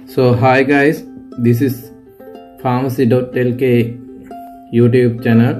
So hi guys, this is pharmacy.lk YouTube channel.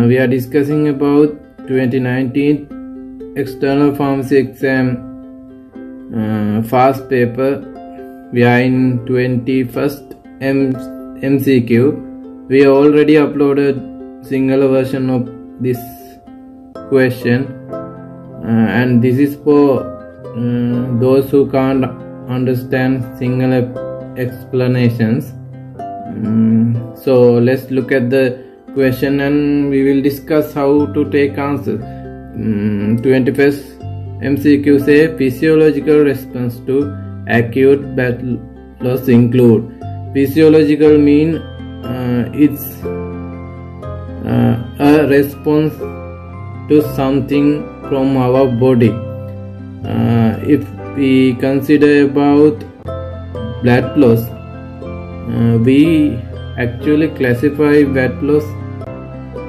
We are discussing about 2019 external pharmacy exam fast paper. We are in 21st MCQ. We already uploaded single version of this question, and this is for those who can't understand single explanations. So let's look at the question and we will discuss how to take answers. 21st MCQ say physiological response to acute blood loss include. Physiological mean it's a response to something from our body. If we consider about blood loss, we actually classify blood loss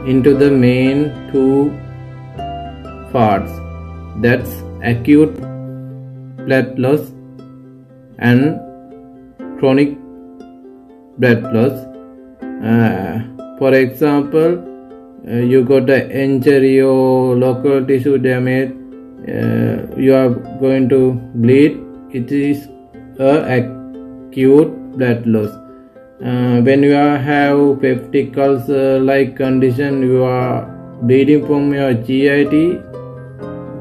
into the main two parts, that's acute blood loss and chronic blood loss. For example, you got an injury or local tissue damage, you are going to bleed, it is a acute blood loss. When you have peptic ulcer like condition, you are bleeding from your GIT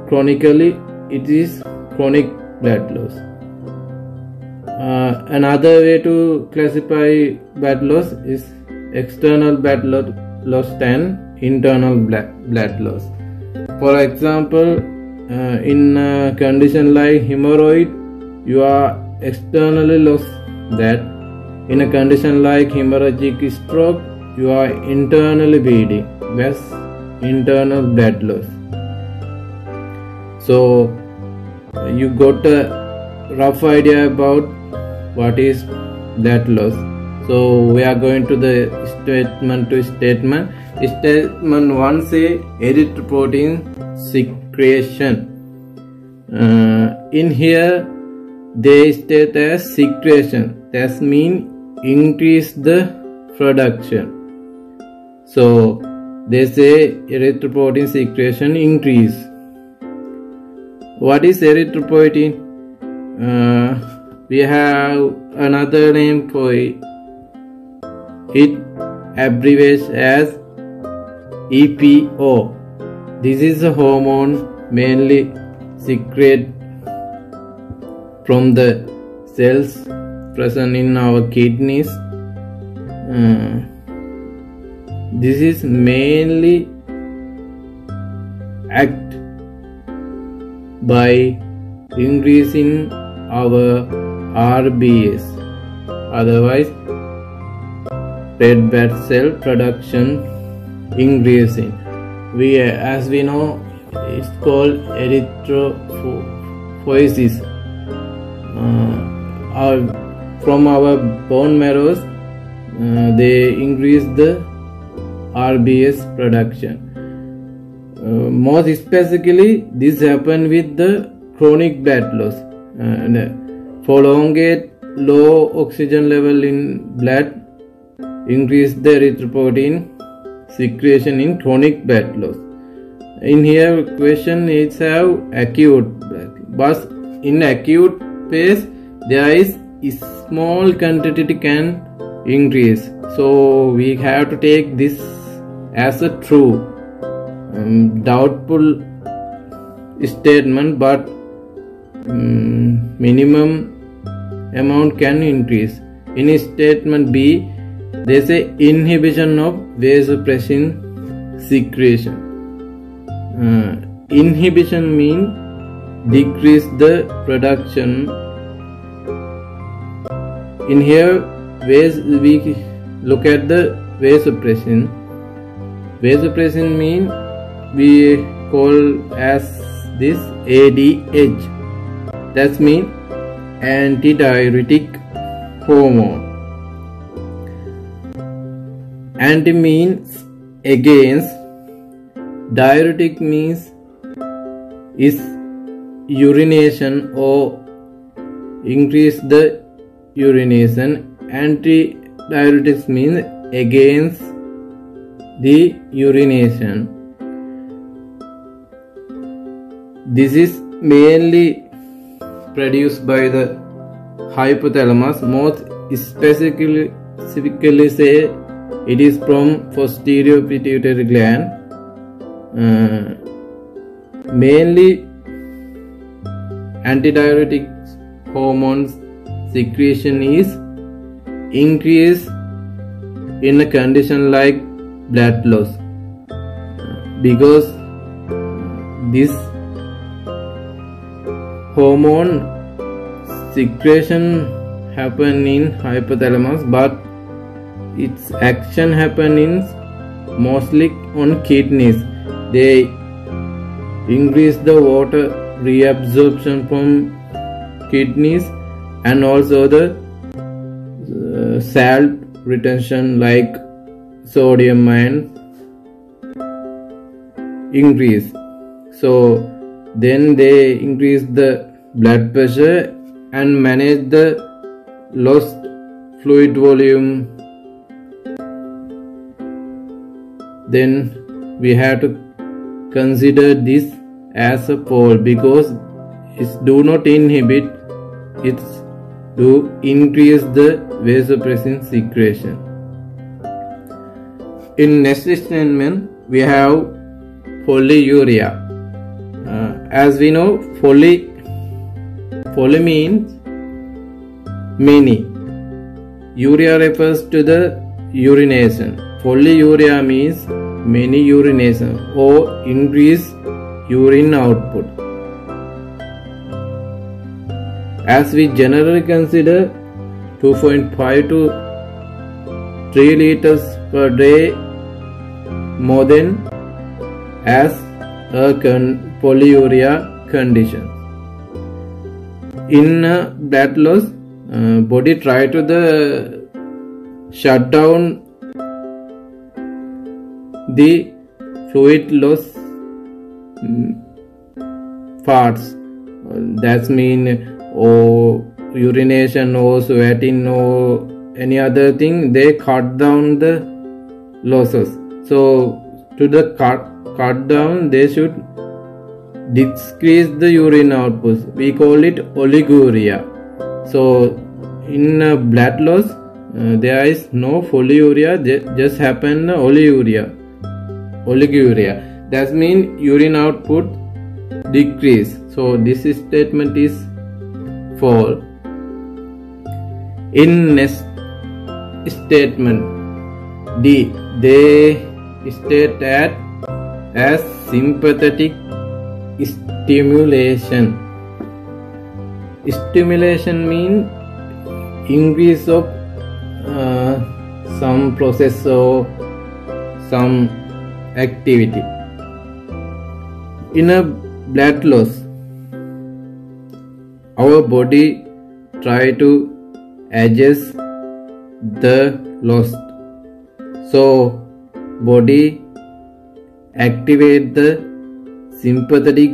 chronically, it is chronic blood loss. Another way to classify blood loss is external blood loss and internal blood loss. For example, in a condition like hemorrhoid, you are externally lost that. In a condition like hemorrhagic stroke, you are internally bleeding, that's internal blood loss. So you got a rough idea about what is blood loss. So we are going to the statement to statement. Statement 1 say erythropoietin secretion. In here they state as secretion, that means increase the production. So they say erythropoietin secretion increase. What is erythropoietin? We have another name for it. It abbreviates as EPO. This is a hormone mainly secreted from the cells present in our kidneys. This is mainly act by increasing our RBS, otherwise red blood cell production increasing. As we know, it's called erythropoiesis. From our bone marrows, they increase the RBS production. Most specifically, this happens with the chronic blood loss. Prolonged low oxygen level in blood increase the erythropoietin secretion in chronic blood loss. In here question is have acute blood, but in acute phase there is a small quantity can increase. So we have to take this as a true. Doubtful statement, but minimum amount can increase. In statement B, they say inhibition of vasopressin secretion. Inhibition means decrease the production. In here, we look at the vasopressin. Vasopressin means we call as this ADH. That means antidiuretic hormone. Anti means against. Diuretic means is urination or increase the urination. Antidiuretics means against the urination. This is mainly produced by the hypothalamus. Most specifically say it is from posterior pituitary gland. Mainly antidiuretic hormones secretion is increased in a condition like blood loss, because this hormone secretion happen in hypothalamus, but its action happen in mostly on kidneys. They increase the water reabsorption from kidneys, and also the salt retention like sodium ion increase. So then they increase the blood pressure and manage the lost fluid volume. Then we have to consider this as a pole, because it do not inhibit, it's to increase the vasopressin secretion. In next statement we have polyuria. As we know, poly means many. Urea refers to the urination. Polyuria means many urination or increased urine output. As we generally consider 2.5 to 3 liters per day more than as a polyuria condition. In blood loss, body try to shut down the fluid loss parts. That mean or urination or sweating or any other thing, they cut down the losses. So to the cut down, they should decrease the urine output. We call it oliguria. So in blood loss, there is no polyuria, just happen oliguria. That means urine output decrease. So this statement is false. In next statement D, they state that as sympathetic stimulation. Stimulation means increase of some process or some activity. In a blood loss, our body try to adjust the loss. So body activate the sympathetic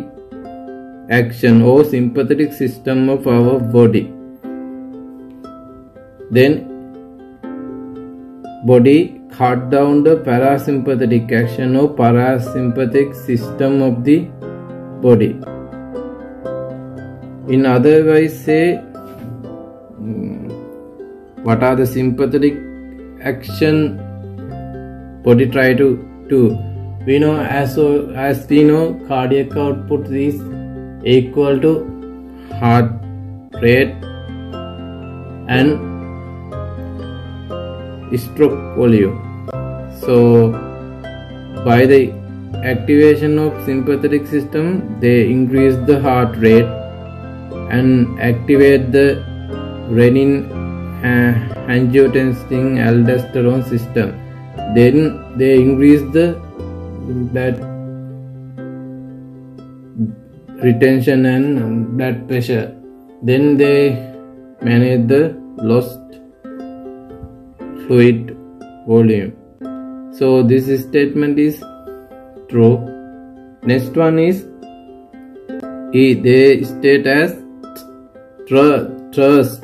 action or sympathetic system of our body. Then body cut down the parasympathetic action or parasympathetic system of the body. In other words, say what are the sympathetic action body try to do? We know as we know, cardiac output is equal to heart rate and stroke volume. So by the activation of sympathetic system, they increase the heart rate and activate the renin, angiotensin, aldosterone system. Then they increase the blood retention and blood pressure. Then they manage the lost fluid volume. So this statement is true. Next one is E. They state as trust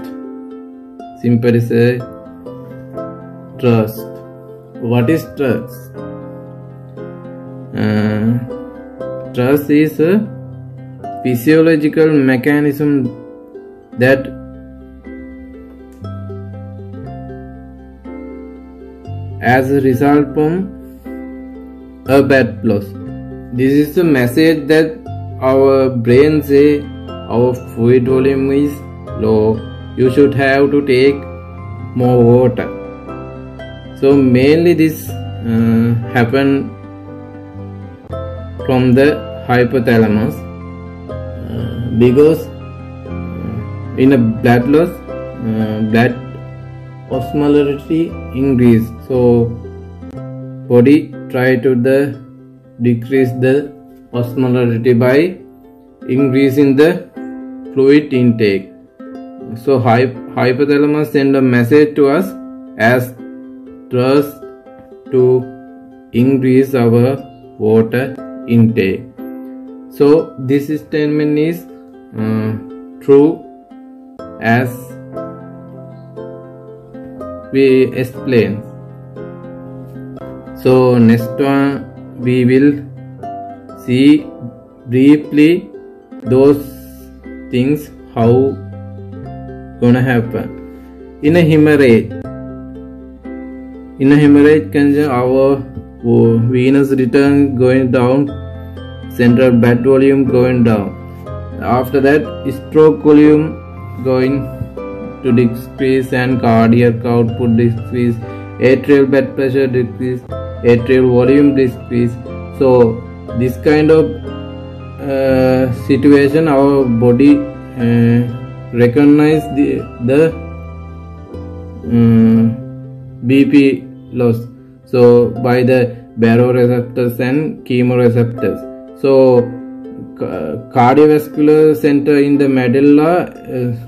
sympathize, trust. What is trust? Trust is a physiological mechanism that as a result from a blood loss. This is a message that our brain say our fluid volume is low, you should have to take more water. So mainly this happen from the hypothalamus because in a blood loss, blood osmolarity increase, so body try to decrease the osmolarity by increasing the fluid intake. So hypothalamus send a message to us as trust to increase our water intake. So this statement is true as we explain. So next one we will see briefly those things how gonna happen. In a hemorrhage condition, our venous return going down, central blood volume going down. After that, stroke volume going to decrease and cardiac output decrease, atrial blood pressure decrease, atrial volume decrease. So this kind of situation, our body recognize the BP loss, so by the baroreceptors and chemoreceptors. So cardiovascular center in the medulla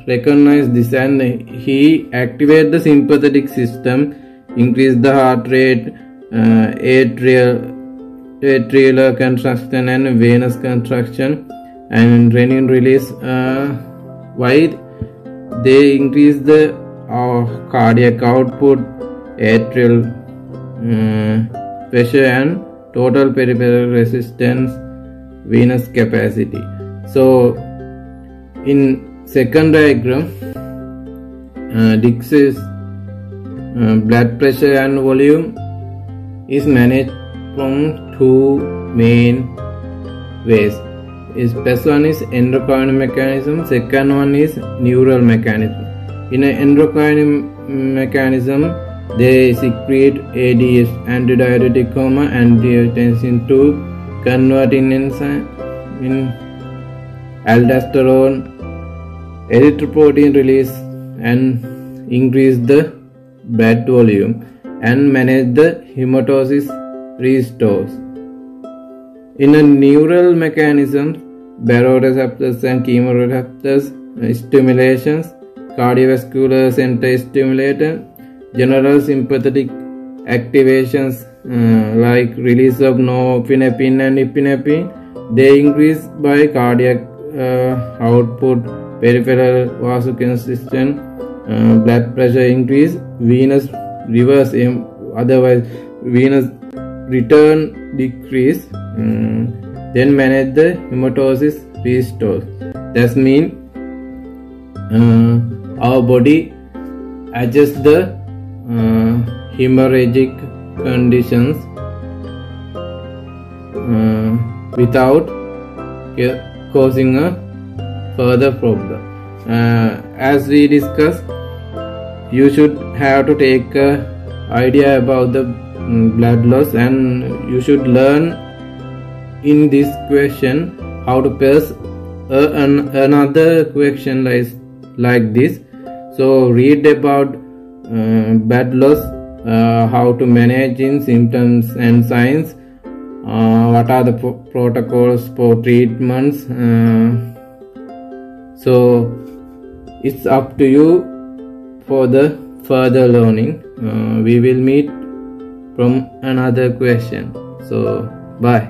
recognize this, and he activate the sympathetic system, increase the heart rate, atrial contraction and venous contraction, and renin release. Why they increase the cardiac output, atrial pressure and total peripheral resistance, venous capacity. So in second diagram, decrease blood pressure and volume is managed from two main ways. First one is endocrine mechanism, second one is neural mechanism. In an endocrine mechanism, they secrete ADH, antidiuretic hormone, angiotensin to convert in enzyme in aldosterone, erythropoietin release, and increase the blood volume and manage the hematosis restores. In a neural mechanism, baroreceptors and chemoreceptors stimulations, cardiovascular center stimulator, general sympathetic activations like release of norepinephrine and epinephrine, they increase by cardiac output, peripheral vasoconstriction, blood pressure increase, venous reverse, otherwise venous return decrease, then manage the hematosis restore. That means our body adjusts the hemorrhagic conditions without causing a further problem. As we discussed, you should have to take an idea about the blood loss, and you should learn in this question how to pass another question like this. So read about blood loss, how to manage in symptoms and signs, what are the protocols for treatments. So it's up to you for the further learning. We will meet from another question. So bye.